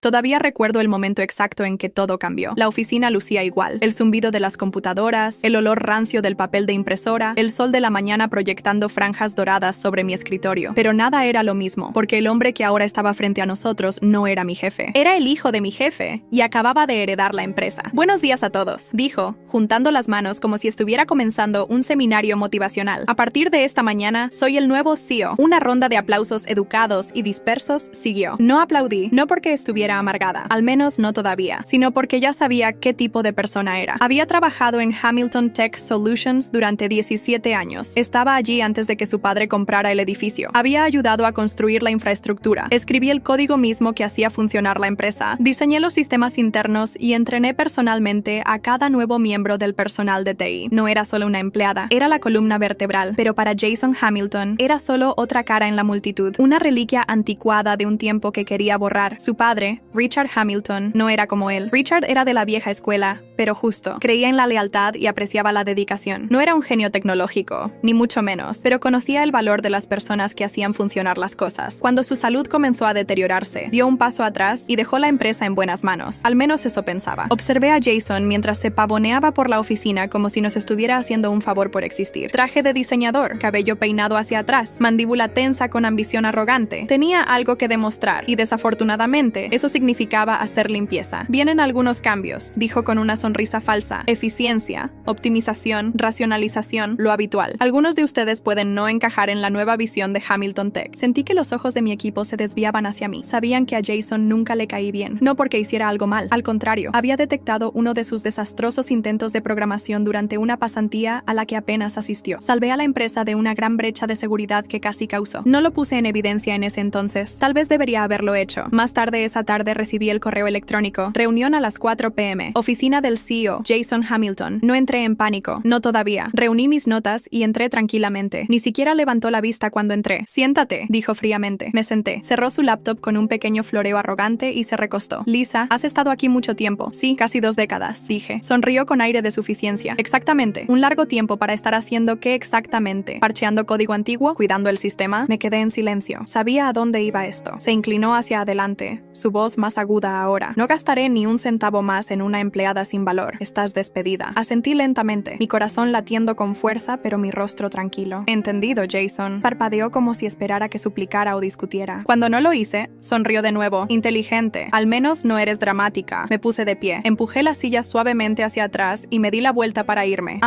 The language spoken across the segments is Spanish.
Todavía recuerdo el momento exacto en que todo cambió. La oficina lucía igual. El zumbido de las computadoras, el olor rancio del papel de impresora, el sol de la mañana proyectando franjas doradas sobre mi escritorio. Pero nada era lo mismo, porque el hombre que ahora estaba frente a nosotros no era mi jefe. Era el hijo de mi jefe y acababa de heredar la empresa. Buenos días a todos, dijo, juntando las manos como si estuviera comenzando un seminario motivacional. A partir de esta mañana, soy el nuevo CEO. Una ronda de aplausos educados y dispersos siguió. No aplaudí, no porque estuviera amargada, al menos no todavía, sino porque ya sabía qué tipo de persona era. Había trabajado en Hamilton Tech Solutions durante 17 años. Estaba allí antes de que su padre comprara el edificio. Había ayudado a construir la infraestructura. Escribí el código mismo que hacía funcionar la empresa. Diseñé los sistemas internos y entrené personalmente a cada nuevo miembro del personal de TI. No era solo una empleada, era la columna vertebral, pero para Jason Hamilton era solo otra cara en la multitud, una reliquia anticuada de un tiempo que quería borrar. Su padre, Richard Hamilton, no era como él. Richard era de la vieja escuela, pero justo. Creía en la lealtad y apreciaba la dedicación. No era un genio tecnológico, ni mucho menos, pero conocía el valor de las personas que hacían funcionar las cosas. Cuando su salud comenzó a deteriorarse, dio un paso atrás y dejó la empresa en buenas manos. Al menos eso pensaba. Observé a Jason mientras se pavoneaba por la oficina como si nos estuviera haciendo un favor por existir. Traje de diseñador, cabello peinado hacia atrás, mandíbula tensa con ambición arrogante. Tenía algo que demostrar y desafortunadamente eso significaba hacer limpieza. Vienen algunos cambios, dijo con una sonrisa falsa. Eficiencia, optimización, racionalización, lo habitual. Algunos de ustedes pueden no encajar en la nueva visión de Hamilton Tech. Sentí que los ojos de mi equipo se desviaban hacia mí. Sabían que a Jason nunca le caí bien. No porque hiciera algo mal. Al contrario, había detectado uno de sus desastrosos intentos de programación durante una pasantía a la que apenas asistió. Salvé a la empresa de una gran brecha de seguridad que casi causó. No lo puse en evidencia en ese entonces. Tal vez debería haberlo hecho. Más tarde esa tarde recibí el correo electrónico. Reunión a las 4 p.m. Oficina del CEO, Jason Hamilton. No entré en pánico. No todavía. Reuní mis notas y entré tranquilamente. Ni siquiera levantó la vista cuando entré. Siéntate, dijo fríamente. Me senté. Cerró su laptop con un pequeño floreo arrogante y se recostó. Lisa, has estado aquí mucho tiempo. Sí, casi 2 décadas, dije. Sonrió con aire de suficiencia. Exactamente. Un largo tiempo para estar haciendo ¿qué exactamente? ¿Parcheando código antiguo? ¿Cuidando el sistema? Me quedé en silencio. Sabía a dónde iba esto. Se inclinó hacia adelante. Su voz más aguda ahora. No gastaré ni un centavo más en una empleada sin valor. Estás despedida. Asentí lentamente, mi corazón latiendo con fuerza, pero mi rostro tranquilo. Entendido, Jason. Parpadeó como si esperara que suplicara o discutiera. Cuando no lo hice, sonrió de nuevo. Inteligente. Al menos no eres dramática. Me puse de pie. Empujé la silla suavemente hacia atrás y me di la vuelta para irme.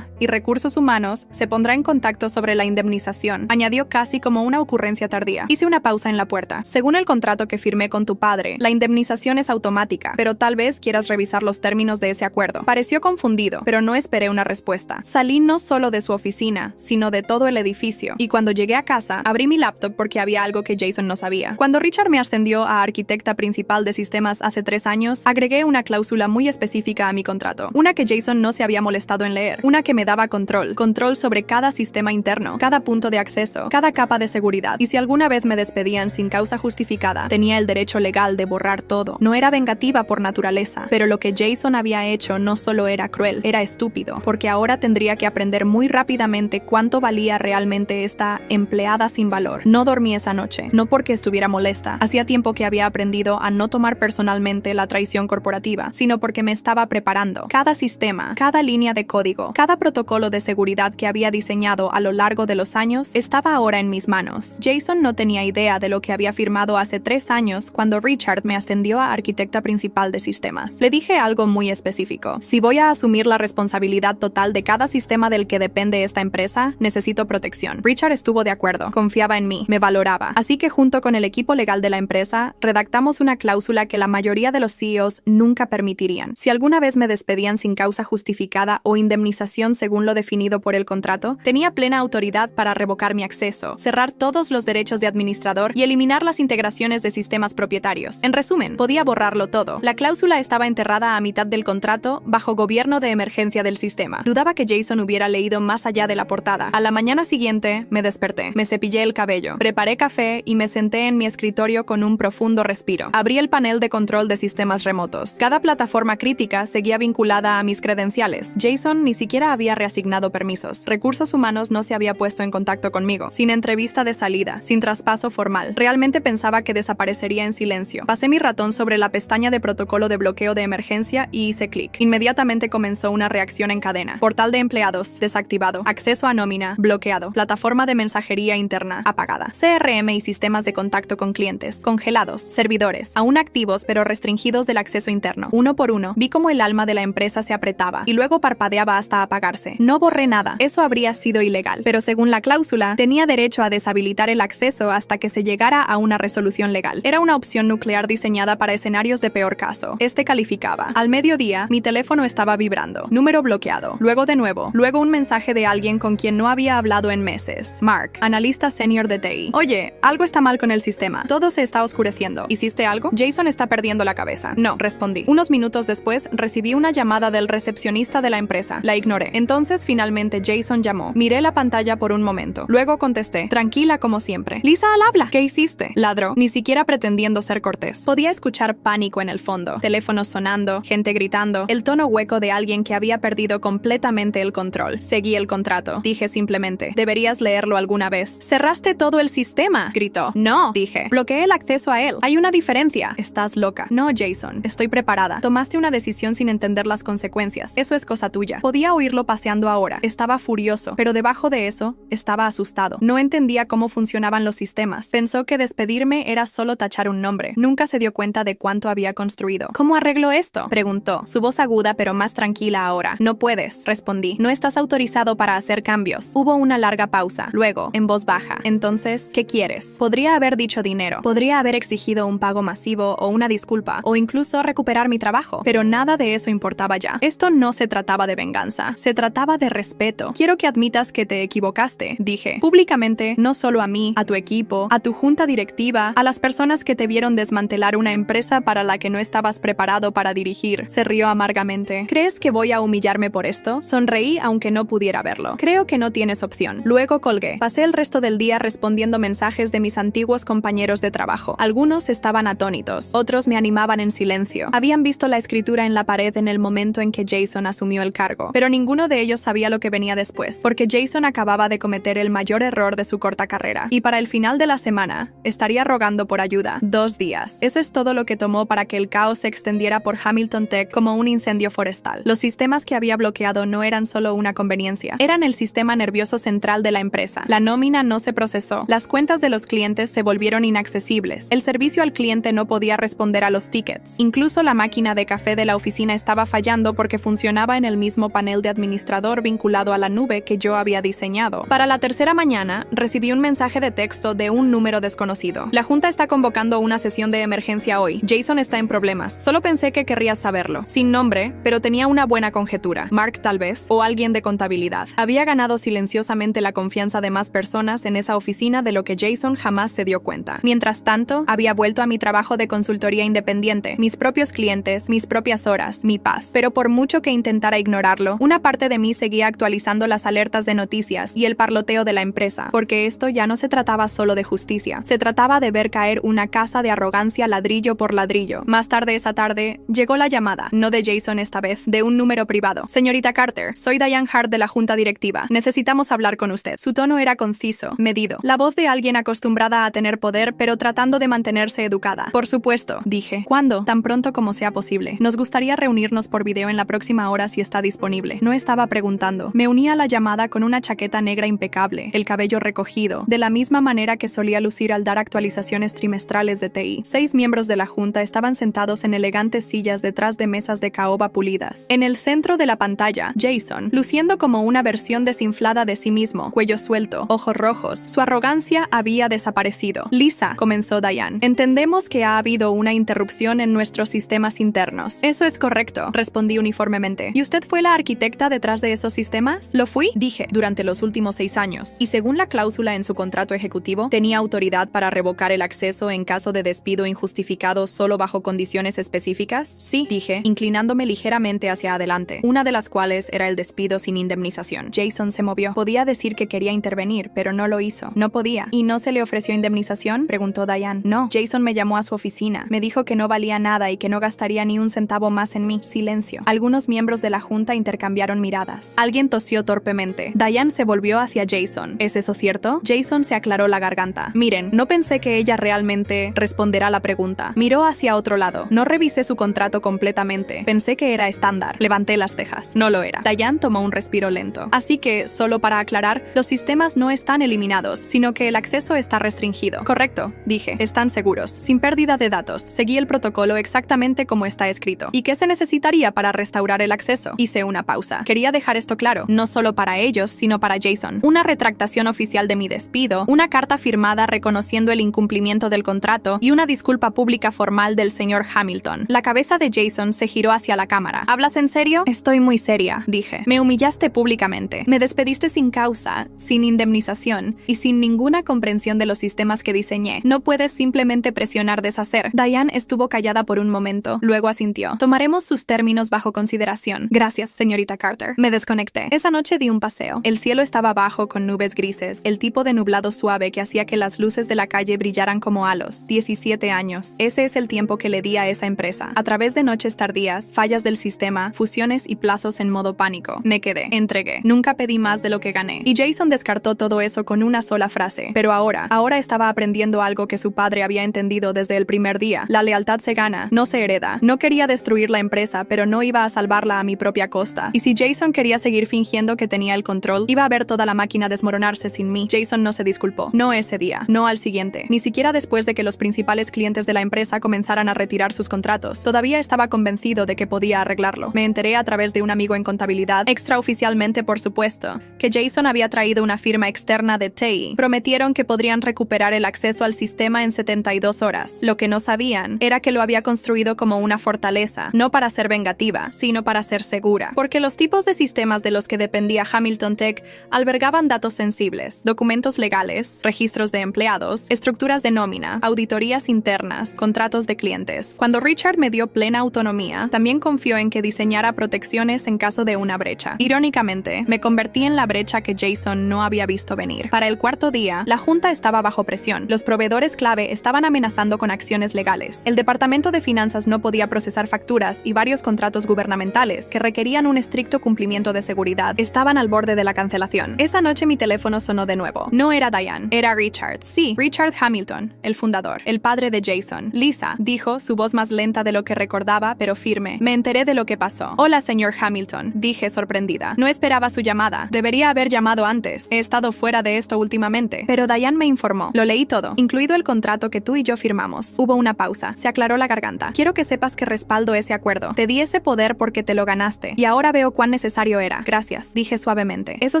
Y Recursos Humanos se pondrá en contacto sobre la indemnización. Añadió casi como una ocurrencia tardía. Hice una pausa en la puerta. Según el contrato que firmé con tu padre, la indemnización es automática, pero tal vez quieras revisar los términos de ese acuerdo. Pareció confundido, pero no esperé una respuesta. Salí no solo de su oficina, sino de todo el edificio, y cuando llegué a casa, abrí mi laptop porque había algo que Jason no sabía. Cuando Richard me ascendió a arquitecta principal de sistemas hace 3 años, agregué una cláusula muy específica a mi contrato, una que Jason no se había molestado en leer, una que me daba control sobre cada sistema interno, cada punto de acceso, cada capa de seguridad, y si alguna vez me despedían sin causa justificada, tenía el derecho legal de borrar todo. No era vengativa por naturaleza, pero lo que Jason había hecho no solo era cruel, era estúpido, porque ahora tendría que aprender muy rápidamente cuánto valía realmente esta empleada sin valor. No dormí esa noche, no porque estuviera molesta. Hacía tiempo que había aprendido a no tomar personalmente la traición corporativa, sino porque me estaba preparando. Cada sistema, cada línea de código, cada protocolo de seguridad que había diseñado a lo largo de los años estaba ahora en mis manos. Jason no tenía idea de lo que había firmado hace 3 años cuando Richard me ascendió a arquitecta principal de sistemas. Le dije algo muy específico. Si voy a asumir la responsabilidad total de cada sistema del que depende esta empresa, necesito protección. Richard estuvo de acuerdo, confiaba en mí, me valoraba. Así que junto con el equipo legal de la empresa, redactamos una cláusula que la mayoría de los CEOs nunca permitirían. Si alguna vez me despedían sin causa justificada o indemnización según lo definido por el contrato, tenía plena autoridad para revocar mi acceso, cerrar todos los derechos de administrador y eliminar las integraciones de sistemas propietarios. En resumen, podía borrarlo todo. La cláusula estaba enterrada a mitad del contrato bajo gobierno de emergencia del sistema. Dudaba que Jason hubiera leído más allá de la portada. A la mañana siguiente, me desperté. Me cepillé el cabello, preparé café y me senté en mi escritorio con un profundo respiro. Abrí el panel de control de sistemas remotos. Cada plataforma crítica seguía vinculada a mis credenciales. Jason ni siquiera había reasignado permisos. Recursos Humanos no se había puesto en contacto conmigo. Sin entrevista de salida, sin traspaso formal. Realmente pensaba que desaparecería en silencio. Pasé mi ratón sobre la pestaña de protocolo de bloqueo de emergencia y hice clic. Inmediatamente comenzó una reacción en cadena. Portal de empleados, desactivado. Acceso a nómina, bloqueado. Plataforma de mensajería interna, apagada. CRM y sistemas de contacto con clientes, congelados. Servidores, aún activos pero restringidos del acceso interno. Uno por uno, vi cómo el alma de la empresa se apretaba y luego parpadeaba hasta apagarse. No borré nada. Eso habría sido ilegal, pero según la cláusula, tenía derecho a deshabilitar el acceso hasta que se llegara a una resolución legal. Era una opción nuclear diseñada para escenarios de peor caso. Este calificaba. Al mediodía, mi teléfono estaba vibrando. Número bloqueado. Luego de nuevo. Luego un mensaje de alguien con quien no había hablado en meses. Mark, analista senior de TI. Oye, algo está mal con el sistema. Todo se está oscureciendo. ¿Hiciste algo? Jason está perdiendo la cabeza. No, respondí. Unos minutos después, recibí una llamada del recepcionista de la empresa. La ignoré. Entonces, finalmente, Jason llamó. Miré la pantalla por un momento. Luego contesté, tranquila como siempre. Lisa al habla. ¿Qué hiciste? Ladró, ni siquiera pretendiendo ser cortés. Podía escuchar pánico en el fondo. Teléfonos sonando, gente gritando, el tono hueco de alguien que había perdido completamente el control. Seguí el contrato. Dije simplemente, deberías leerlo alguna vez. ¡Cerraste todo el sistema!, gritó. No, dije. Bloqueé el acceso a él. Hay una diferencia. Estás loca. No, Jason. Estoy preparada. Tomaste una decisión sin entender las consecuencias. Eso es cosa tuya. Podía oírlo paseando ahora. Estaba furioso, pero debajo de eso, estaba asustado. No entendía cómo funcionaban los sistemas. Pensó que despedirme era solo tachar un nombre. Nunca se dio cuenta de cuánto había construido. ¿Cómo arreglo esto?, preguntó, su voz aguda pero más tranquila ahora. No puedes, respondí. No estás autorizado para hacer cambios. Hubo una larga pausa. Luego, en voz baja. Entonces, ¿qué quieres? Podría haber dicho dinero. Podría haber exigido un pago masivo o una disculpa, o incluso recuperar mi trabajo. Pero nada de eso importaba ya. Esto no se trataba de venganza. Se trataba de respeto. Quiero que admitas que te equivocaste, dije. Públicamente, no solo a mí, a tu equipo, a tu junta directiva, a las personas que te vieron desmantelar una empresa para la que no estabas preparado para dirigir. Se rió amargamente. ¿Crees que voy a humillarme por esto? Sonreí aunque no pudiera verlo. Creo que no tienes opción. Luego colgué. Pasé el resto del día respondiendo mensajes de mis antiguos compañeros de trabajo. Algunos estaban atónitos, otros me animaban en silencio. Habían visto la escritura en la pared en el momento en que Jason asumió el cargo, pero ninguno de ellos sabía lo que venía después, porque Jason acababa de cometer el mayor error de su corta carrera, y para el final de la semana, estaría rogando por ayuda. 2 días. Eso es todo lo que tomó para que el caos se extendiera por Hamilton Tech como un incendio forestal. Los sistemas que había bloqueado no eran solo una conveniencia, eran el sistema nervioso central de la empresa. La nómina no se procesó, las cuentas de los clientes se volvieron inaccesibles, el servicio al cliente no podía responder a los tickets, incluso la máquina de café de la oficina estaba fallando porque funcionaba en el mismo panel de administrador vinculado a la nube que yo había diseñado. Para la tercera mañana, recibí un mensaje de texto de un número desconocido. La junta está convocando una sesión de emergencia hoy. Jason está en problemas. Solo pensé que querrías saberlo. Sin nombre, pero tenía una buena conjetura. Mark tal vez, o alguien de contabilidad. Había ganado silenciosamente la confianza de más personas en esa oficina de lo que Jason jamás se dio cuenta. Mientras tanto, había vuelto a mi trabajo de consultoría independiente, mis propios clientes, mis propias horas, mi paz. Pero por mucho que intentara ignorarlo, una parte de mí seguía actualizando las alertas de noticias y el parloteo de la empresa, porque esto ya no se trataba solo de justicia. Se trataba de ver caer una casa de arrogancia ladrillo por ladrillo. Más tarde esa tarde, llegó la llamada, no de Jason esta vez, de un número privado. Señorita Carter, soy Diane Hart de la junta directiva. Necesitamos hablar con usted. Su tono era conciso, medido. La voz de alguien acostumbrada a tener poder, pero tratando de mantenerse educada. Por supuesto, dije. ¿Cuándo? Tan pronto como sea posible. Nos gustaría reunirnos por video en la próxima hora si está disponible. No estaba preguntando. Me uní a la llamada con una chaqueta negra impecable, el cabello recogido, de la misma manera que solía lucir al dar actualizaciones trimestrales de TI. 6 miembros de la junta estaban sentados en elegantes sillas detrás de mesas de caoba pulidas. En el centro de la pantalla, Jason, luciendo como una versión desinflada de sí mismo, cuello suelto, ojos rojos, su arrogancia había desaparecido. Lisa, comenzó Diane, entendemos que ha habido una interrupción en nuestros sistemas internos. Eso es correcto, respondí uniformemente. ¿Y usted fue la arquitecta detrás de esos sistemas? Lo fui, dije, durante los últimos 6 años. Y según la cláusula en su contrato ejecutivo, tenía autoridad para revocar el acceso en caso de despido injustificado solo bajo condiciones específicas. Sí, dije, inclinándome ligeramente hacia adelante, una de las cuales era el despido sin indemnización. Jason se movió. Podía decir que quería intervenir, pero no lo hizo. No podía. ¿Y no se le ofreció indemnización?, preguntó Diane. No. Jason me llamó a su oficina. Me dijo que no valía nada y que no gastaría ni un centavo más en mí. Silencio. Algunos miembros de la junta intercambiaron miradas. Alguien tosió torpemente. Diane se volvió hacia Jason. ¿Es eso cierto? Jason se aclaró la garganta. Miren, no pensé que ella realmente responderá la la pregunta. Miró hacia otro lado. No revisé su contrato completamente. Pensé que era estándar. Levanté las cejas. No lo era. Diane tomó un respiro lento. Así que, solo para aclarar, los sistemas no están eliminados, sino que el acceso está restringido. Correcto, dije. Están seguros. Sin pérdida de datos. Seguí el protocolo exactamente como está escrito. ¿Y qué se necesitaría para restaurar el acceso? Hice una pausa. Quería dejar esto claro, no solo para ellos, sino para Jason. Una retractación oficial de mi despido, una carta firmada reconociendo el incumplimiento del contrato y una disculpa pública formal del señor Hamilton. La cabeza de Jason se giró hacia la cámara. ¿Hablas en serio? Estoy muy seria, dije. Me humillaste públicamente. Me despediste sin causa, sin indemnización y sin ninguna comprensión de los sistemas que diseñé. No puedes simplemente presionar deshacer. Diane estuvo callada por un momento, luego asintió. Tomaremos sus términos bajo consideración. Gracias, señorita Carter. Me desconecté. Esa noche di un paseo. El cielo estaba bajo con nubes grises, el tipo de nublado suave que hacía que las luces de la calle brillaran como halos. 17 años. Ese es el tiempo que le di a esa empresa. A través de noches tardías, fallas del sistema, fusiones y plazos en modo pánico. Me quedé. Entregué. Nunca pedí más de lo que gané. Y Jason descartó todo eso con una sola frase. Pero ahora estaba aprendiendo algo que su padre había entendido desde el primer día. La lealtad se gana, no se hereda. No quería destruir la empresa, pero no iba a salvarla a mi propia costa. Y si Jason quería seguir fingiendo que tenía el control, iba a ver toda la máquina desmoronarse sin mí. Jason no se disculpó. No ese día, no al siguiente, ni siquiera después de que los principales clientes de la empresa comenzaran a retirar sus contratos. Todavía estaba convencido de que podía arreglarlo. Me enteré a través de un amigo en contabilidad, extraoficialmente por supuesto, que Jason había traído una firma externa de TI. Prometieron que podrían recuperar el acceso al sistema en 72 horas. Lo que no sabían era que lo había construido como una fortaleza, no para ser vengativa, sino para ser segura. Porque los tipos de sistemas de los que dependía Hamilton Tech albergaban datos sensibles, documentos legales, registros de empleados, estructuras de nómina, auditorías internas, contratos de clientes. Cuando Richard me dio plena autonomía, también confió en que diseñara protecciones en caso de una brecha. Irónicamente, me convertí en la brecha que Jason no había visto venir. Para el cuarto día, la junta estaba bajo presión. Los proveedores clave estaban amenazando con acciones legales. El departamento de finanzas no podía procesar facturas y varios contratos gubernamentales que requerían un estricto cumplimiento de seguridad estaban al borde de la cancelación. Esa noche mi teléfono sonó de nuevo. No era Diane, era Richard. Sí, Richard Hamilton, el fundador, el padre de Jason. Lisa, dijo, su voz más lenta de lo que recordaba, pero firme. Me enteré de lo que pasó. Hola, señor Hamilton, dije sorprendida. No esperaba su llamada. Debería haber llamado antes. He estado fuera de esto últimamente. Pero Diane me informó. Lo leí todo, incluido el contrato que tú y yo firmamos. Hubo una pausa. Se aclaró la garganta. Quiero que sepas que respaldo ese acuerdo. Te di ese poder porque te lo ganaste. Y ahora veo cuán necesario era. Gracias, dije suavemente. Eso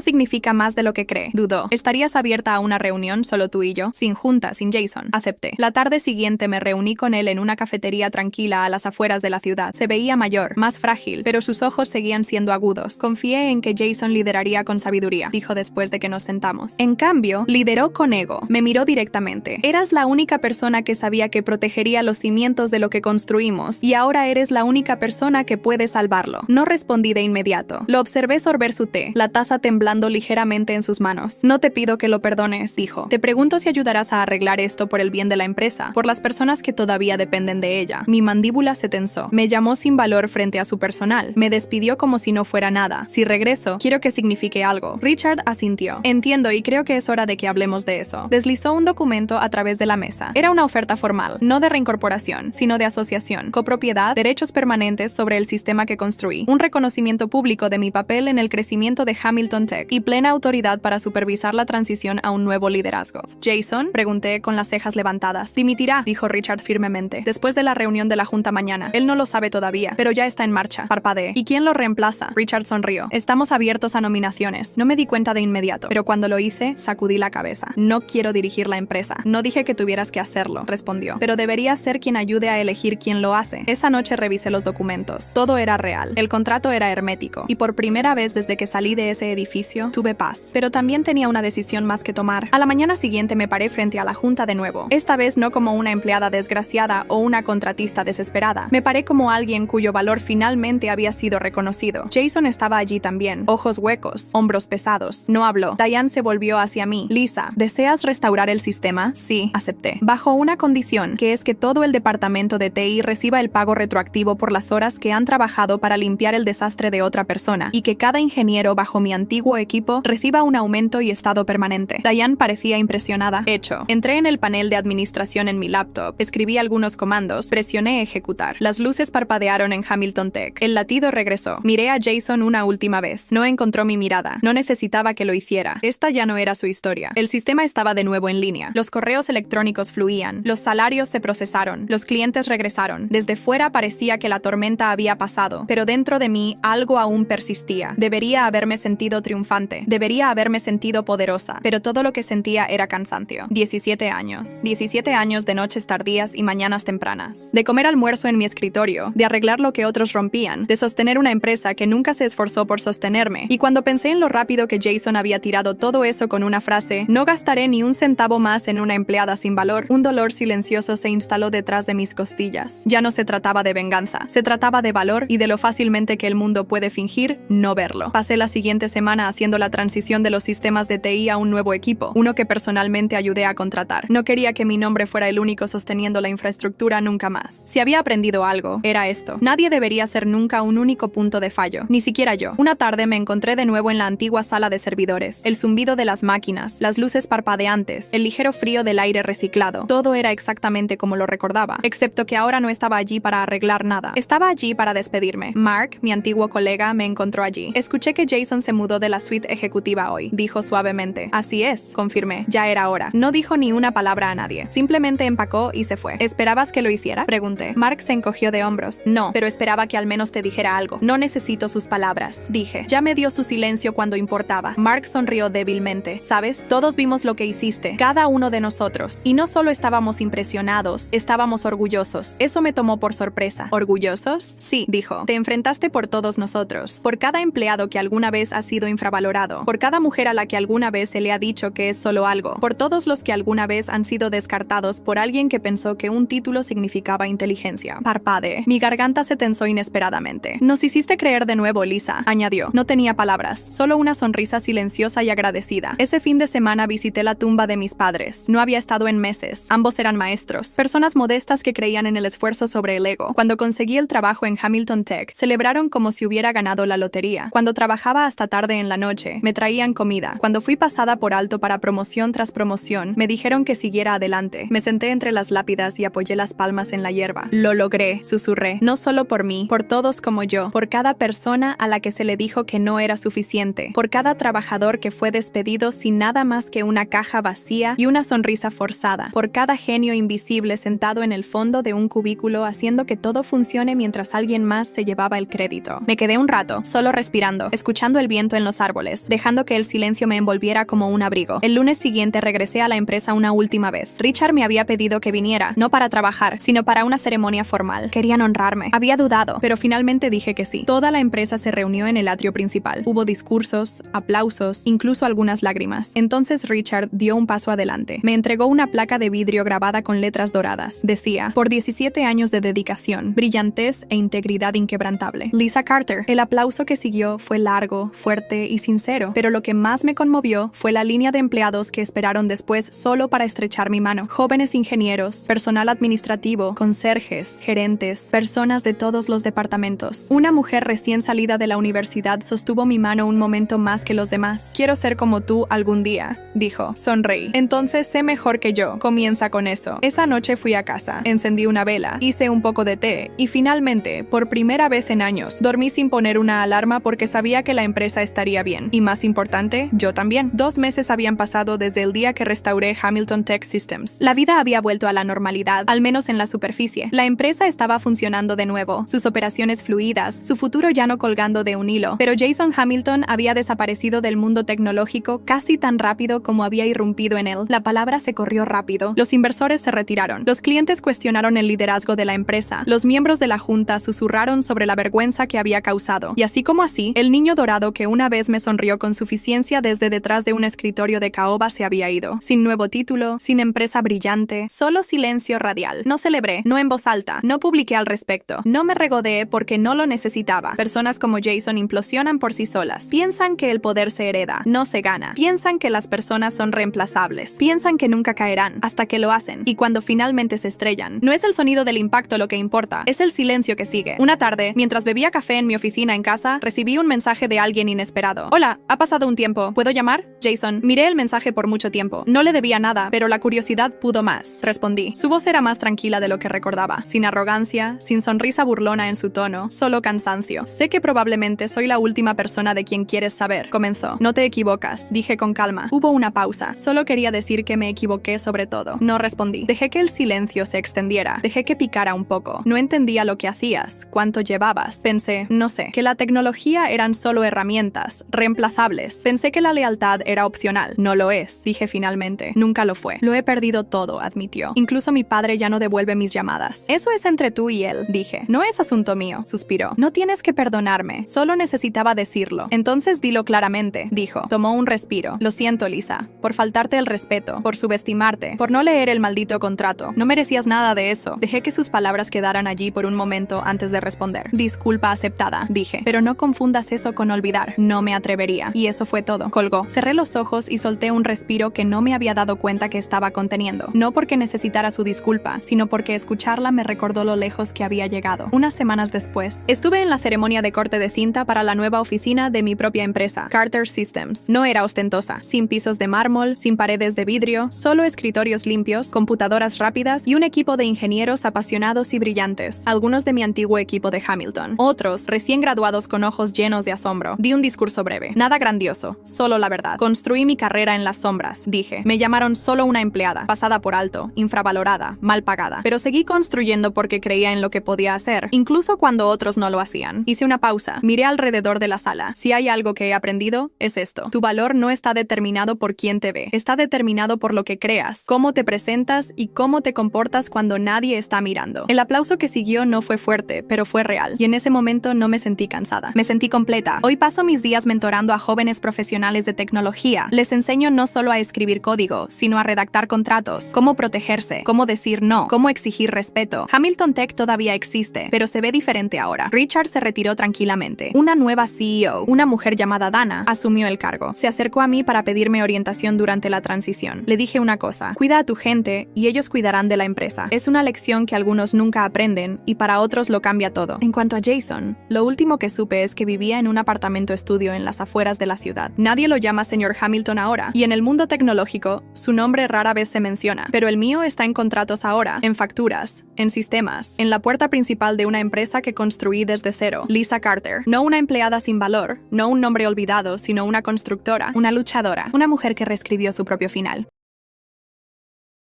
significa más de lo que cree. Dudó. ¿Estarías abierta a una reunión solo tú y yo? Sin junta, sin Jason. Acepté. La tarde siguiente me reuní con él en una cafetería tranquila a las afueras de la ciudad. Se veía mayor, más frágil, pero sus ojos seguían siendo agudos. Confié en que Jason lideraría con sabiduría, dijo después de que nos sentamos. En cambio, lideró con ego. Me miró directamente. Eras la única persona que sabía que protegería los cimientos de lo que construimos, y ahora eres la única persona que puede salvarlo. No respondí de inmediato. Lo observé sorber su té, la taza temblando ligeramente en sus manos. No te pido que lo perdones, dijo. Te pregunto si ayudarás a arreglar esto por el bien de la empresa, por las personas que todavía dependen de ella. Mi mandíbula se tensó. Me llamó sin valor frente a su personal. Me despidió como si no fuera nada. Si regreso, quiero que signifique algo. Richard asintió. Entiendo y creo que es hora de que hablemos de eso. Deslizó un documento a través de la mesa. Era una oferta formal, no de reincorporación, sino de asociación, copropiedad, derechos permanentes sobre el sistema que construí, un reconocimiento público de mi papel en el crecimiento de Hamilton Tech y plena autoridad para supervisar la transición a un nuevo liderazgo. ¿Jason?, pregunté con las cejas levantadas. Dimitirá, dijo Richard firmemente, después de la reunión de la junta mañana. Él no lo sabe todavía, pero ya está en marcha. Parpadeé. ¿Y quién lo reemplaza? Richard sonrió. Estamos abiertos a nominaciones. No me di cuenta de inmediato, pero cuando lo hice, sacudí la cabeza. No quiero dirigir la empresa. No dije que tuvieras que hacerlo, respondió, pero deberías ser quien ayude a elegir quién lo hace. Esa noche revisé los documentos. Todo era real. El contrato era hermético, y por primera vez desde que salí de ese edificio, tuve paz. Pero también tenía una decisión más que tomar. A la mañana siguiente me paré frente a la junta de nuevo. Esta vez no como una empleada desgraciada o una contratista desesperada. Me paré como alguien cuyo valor finalmente había sido reconocido. Jason estaba allí también. Ojos huecos, hombros pesados. No habló. Diane se volvió hacia mí. Lisa, ¿deseas restaurar el sistema? Sí, acepté. Bajo una condición, que es que todo el departamento de TI reciba el pago retroactivo por las horas que han trabajado para limpiar el desastre de otra persona, y que cada ingeniero bajo mi antiguo equipo reciba un aumento y estado permanente. Diane parecía impresionada. Hecho. Entré en el panel de administración en mi laptop laptop, escribí algunos comandos, presioné ejecutar. Las luces parpadearon en Hamilton Tech. El latido regresó. Miré a Jason una última vez. No encontró mi mirada. No necesitaba que lo hiciera. Esta ya no era su historia. El sistema estaba de nuevo en línea. Los correos electrónicos fluían. Los salarios se procesaron. Los clientes regresaron. Desde fuera parecía que la tormenta había pasado, pero dentro de mí algo aún persistía. Debería haberme sentido triunfante. Debería haberme sentido poderosa. Pero todo lo que sentía era cansancio. 17 años. 17 años de noches tardías y mañanas tempranas. De comer almuerzo en mi escritorio. De arreglar lo que otros rompían. De sostener una empresa que nunca se esforzó por sostenerme. Y cuando pensé en lo rápido que Jason había tirado todo eso con una frase, no gastaré ni un centavo más en una empleada sin valor, un dolor silencioso se instaló detrás de mis costillas. Ya no se trataba de venganza. Se trataba de valor y de lo fácilmente que el mundo puede fingir no verlo. Pasé la siguiente semana haciendo la transición de los sistemas de TI a un nuevo equipo, uno que personalmente ayudé a contratar. No quería que mi nombre fuera el único sosteniendo la infraestructura nunca más. Si había aprendido algo, era esto. Nadie debería ser nunca un único punto de fallo, ni siquiera yo. Una tarde me encontré de nuevo en la antigua sala de servidores. El zumbido de las máquinas, las luces parpadeantes, el ligero frío del aire reciclado. Todo era exactamente como lo recordaba, excepto que ahora no estaba allí para arreglar nada. Estaba allí para despedirme. Mark, mi antiguo colega, me encontró allí. Escuché que Jason se mudó de la suite ejecutiva hoy, dijo suavemente. Así es, confirmé. Ya era hora. No dijo ni una palabra a nadie. Simplemente empacó y se fue. ¿Esperabas que lo hiciera?, pregunté. Mark se encogió de hombros. No, pero esperaba que al menos te dijera algo. No necesito sus palabras, dije. Ya me dio su silencio cuando importaba. Mark sonrió débilmente. ¿Sabes? Todos vimos lo que hiciste. Cada uno de nosotros. Y no solo estábamos impresionados, estábamos orgullosos. Eso me tomó por sorpresa. ¿Orgullosos? Sí, dijo. Te enfrentaste por todos nosotros. Por cada empleado que alguna vez ha sido infravalorado. Por cada mujer a la que alguna vez se le ha dicho que es solo algo. Por todos los que alguna vez han sido descartados por alguien que pensó que un título significaba inteligencia. Parpadeé. Mi garganta se tensó inesperadamente. Nos hiciste creer de nuevo, Lisa, añadió. No tenía palabras, solo una sonrisa silenciosa y agradecida. Ese fin de semana visité la tumba de mis padres. No había estado en meses. Ambos eran maestros. Personas modestas que creían en el esfuerzo sobre el ego. Cuando conseguí el trabajo en Hamilton Tech, celebraron como si hubiera ganado la lotería. Cuando trabajaba hasta tarde en la noche, me traían comida. Cuando fui pasada por alto para promoción tras promoción, me dijeron que siguiera adelante. Me senté entre las lápidas y apoyé las palmas en la hierba. Lo logré, susurré. No solo por mí, por todos como yo, por cada persona a la que se le dijo que no era suficiente, por cada trabajador que fue despedido sin nada más que una caja vacía y una sonrisa forzada, por cada genio invisible sentado en el fondo de un cubículo haciendo que todo funcione mientras alguien más se llevaba el crédito. Me quedé un rato, solo respirando, escuchando el viento en los árboles, dejando que el silencio me envolviera como un abrigo. El lunes siguiente regresé a la empresa una última vez. Richard me había pedido que viniera, no para trabajar, sino para una ceremonia formal. Querían honrarme. Había dudado, pero finalmente dije que sí. Toda la empresa se reunió en el atrio principal. Hubo discursos, aplausos, incluso algunas lágrimas. Entonces Richard dio un paso adelante. Me entregó una placa de vidrio grabada con letras doradas. Decía, por 17 años de dedicación, brillantez e integridad inquebrantable. Lisa Carter. El aplauso que siguió fue largo, fuerte y sincero, pero lo que más me conmovió fue la línea de empleados que esperaron después solo para estrechar mi mano. Jóvenes ingenieros, personal administrativo, conserjes, gerentes, personas de todos los departamentos. Una mujer recién salida de la universidad sostuvo mi mano un momento más que los demás. Quiero ser como tú algún día, dijo. Sonreí. Entonces sé mejor que yo. Comienza con eso. Esa noche fui a casa, encendí una vela, hice un poco de té y finalmente, por primera vez en años, dormí sin poner una alarma porque sabía que la empresa estaría bien. Y más importante, yo también. 2 meses habían pasado desde el día que restauré Hamilton Tech Systems. La vida había vuelto a la normalidad, al menos en la superficie. La empresa estaba funcionando de nuevo, sus operaciones fluidas, su futuro ya no colgando de un hilo. Pero Jason Hamilton había desaparecido del mundo tecnológico casi tan rápido como había irrumpido en él. La palabra se corrió rápido. Los inversores se retiraron. Los clientes cuestionaron el liderazgo de la empresa. Los miembros de la junta susurraron sobre la vergüenza que había causado. Y así como así, el niño dorado que una vez me sonrió con suficiencia desde detrás de un escritorio de caoba se había ido. Sin nuevo título, sin empresa brillante, solo silencio radial. No celebré, no en voz alta, no publiqué al respecto. No me regodeé porque no lo necesitaba. Personas como Jason implosionan por sí solas. Piensan que el poder se hereda, no se gana. Piensan que las personas son reemplazables. Piensan que nunca caerán, hasta que lo hacen. Y cuando finalmente se estrellan, no es el sonido del impacto lo que importa, es el silencio que sigue. Una tarde, mientras bebía café en mi oficina en casa, recibí un mensaje de alguien inesperado. Hola, ha pasado un tiempo. ¿Puedo llamar? Jason. Miré el mensaje por mucho tiempo. No le debía nada, pero la curiosidad pudo más. respondí. Su voz era más tranquila de lo que recordaba, sin arrogancia, sin sonrisa burlona en su tono, solo cansancio. Sé que probablemente soy la última persona de quien quieres saber, comenzó. No te equivocas, dije con calma. Hubo una pausa. Solo quería decir que me equivoqué sobre todo. No respondí. Dejé que el silencio se extendiera. Dejé que picara un poco. No entendía lo que hacías, cuánto llevabas. Pensé, no sé, que la tecnología eran solo herramientas, reemplazables. Pensé que la lealtad era opcional. No lo es, dije finalmente. Nunca lo fue. Lo he perdido todo, admitió. Incluso mi padre ya no devuelve mis llamadas. Eso es entre tú y él, dije. No es asunto mío, suspiró. No tienes que perdonarme, solo necesitaba decirlo. Entonces dilo claramente, dijo. Tomó un respiro. Lo siento, Lisa, por faltarte el respeto, por subestimarte, por no leer el maldito contrato. No merecías nada de eso. Dejé que sus palabras quedaran allí por un momento antes de responder. Disculpa aceptada, dije. Pero no confundas eso con olvidar. No me atrevería. Y eso fue todo. Colgó. Cerré los ojos y solté un respiro que no me había dado cuenta que estaba conteniendo. No porque necesitara su disculpa, sino porque escucharla me recordó lo lejos que había llegado. Unas semanas después, estuve en la ceremonia de corte de cinta para la nueva oficina de mi propia empresa, Carter Systems. No era ostentosa, sin pisos de mármol, sin paredes de vidrio, solo escritorios limpios, computadoras rápidas y un equipo de ingenieros apasionados y brillantes, algunos de mi antiguo equipo de Hamilton, otros recién graduados con ojos llenos de asombro. Di un discurso breve, nada grandioso, solo la verdad. Construí mi carrera en las sombras, dije. Me llamaron solo una empleada, pasada por alto, infravalorada, mal pagada, pero seguí construyendo porque creía en lo que podía hacer, incluso cuando otros no lo hacían. Hice una pausa, miré alrededor de la sala. Si hay algo que he aprendido, es esto. Tu valor no está determinado por quién te ve, está determinado por lo que creas, cómo te presentas y cómo te comportas cuando nadie está mirando. El aplauso que siguió no fue fuerte, pero fue real, y en ese momento no me sentí cansada. Me sentí completa. Hoy paso mis días mentorando a jóvenes profesionales de tecnología. Les enseño no solo a escribir código, sino a redactar contratos, cómo protegerse, cómo decir no, cómo exigir respeto. Hamilton Tech todavía existe, pero se ve diferente ahora. Richard se retiró tranquilamente. Una nueva CEO, una mujer llamada Dana, asumió el cargo. Se acercó a mí para pedirme orientación durante la transición. Le dije una cosa: cuida a tu gente y ellos cuidarán de la empresa. Es una lección que algunos nunca aprenden y para otros lo cambia todo. En cuanto a Jason, lo último que supe es que vivía en un apartamento estudio en las afueras de la ciudad. Nadie lo llama señor Hamilton ahora, y en el mundo tecnológico, su nombre rara vez se menciona, pero el mío está en contratos ahora, en facturas, en sistemas, en la puerta principal de una empresa que construí desde cero. Lisa Carter, no una empleada sin valor, no un nombre olvidado, sino una constructora, una luchadora, una mujer que reescribió su propio final.